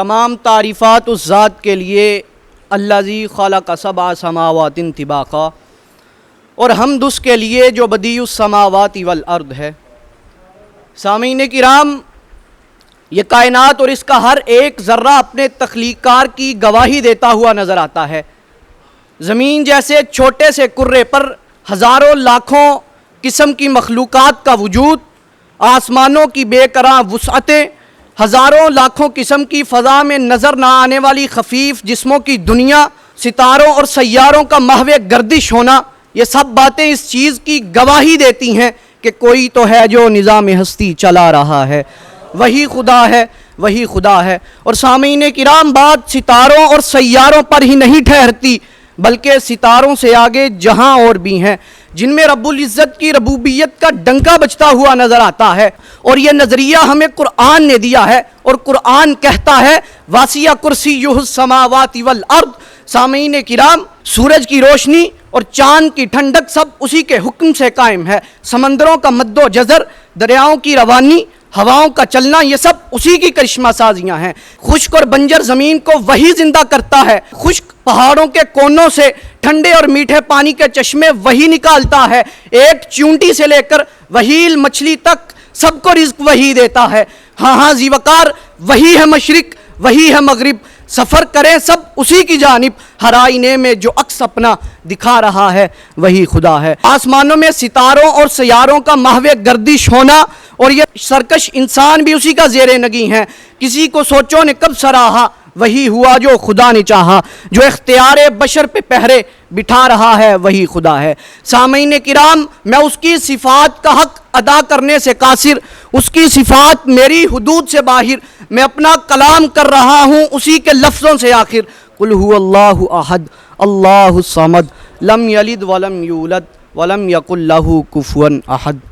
تمام تعریفات اس ذات کے لیے الذی خلق سبع سماوات طباقا، اور حمد اس کے لیے جو بدیع السماوات والارض ہے۔ سامعین کرام، یہ کائنات اور اس کا ہر ایک ذرہ اپنے تخلیق کار کی گواہی دیتا ہوا نظر آتا ہے۔ زمین جیسے چھوٹے سے کرے پر ہزاروں لاکھوں قسم کی مخلوقات کا وجود، آسمانوں کی بے کران وسعتیں، ہزاروں لاکھوں قسم کی فضا میں نظر نہ آنے والی خفیف جسموں کی دنیا، ستاروں اور سیاروں کا محو گردش ہونا، یہ سب باتیں اس چیز کی گواہی دیتی ہیں کہ کوئی تو ہے جو نظام ہستی چلا رہا ہے، وہی خدا ہے، وہی خدا ہے۔ اور سامعین کرام، بات ستاروں اور سیاروں پر ہی نہیں ٹھہرتی، بلکہ ستاروں سے آگے جہاں اور بھی ہیں جن میں رب العزت کی ربوبیت کا ڈنکا بجتا ہوا نظر آتا ہے، اور یہ نظریہ ہمیں قرآن نے دیا ہے، اور قرآن کہتا ہے واسع کرسیہ السماوات والارض۔ سامعین کرام، سورج کی روشنی اور چاند کی ٹھنڈک سب اسی کے حکم سے قائم ہے، سمندروں کا مد و جزر، دریاؤں کی روانی، ہواؤں کا چلنا، یہ سب اسی کی کرشمہ سازیاں ہیں۔ خشک اور بنجر زمین کو وہی زندہ کرتا ہے، خشک پہاڑوں کے کونوں سے ٹھنڈے اور میٹھے پانی کے چشمے وہی نکالتا ہے، ایک چونٹی سے لے کر وہیل مچھلی تک سب کو رزق وہی دیتا ہے۔ ہاں ذی وقار، وہی ہے مشرق، وہی ہے مغرب، سفر کریں سب اسی کی جانب، ہر آئینے میں جو عکس اپنا دکھا رہا ہے وہی خدا ہے۔ آسمانوں میں ستاروں اور سیاروں کا محو گردش ہونا اور یہ سرکش انسان بھی اسی کا زیر نگیں ہے۔ کسی کو سوچو نے کب سراہا، وہی ہوا جو خدا نے چاہا، جو اختیار بشر پہ پہرے بٹھا رہا ہے وہی خدا ہے۔ سامعین کرام، میں اس کی صفات کا حق ادا کرنے سے قاصر، اس کی صفات میری حدود سے باہر، میں اپنا کلام کر رہا ہوں اسی کے لفظوں سے آخر۔ قل هو اللہ احد اللہ الصمد لم یلد ولم یولد ولم یکن لہ کفوا احد۔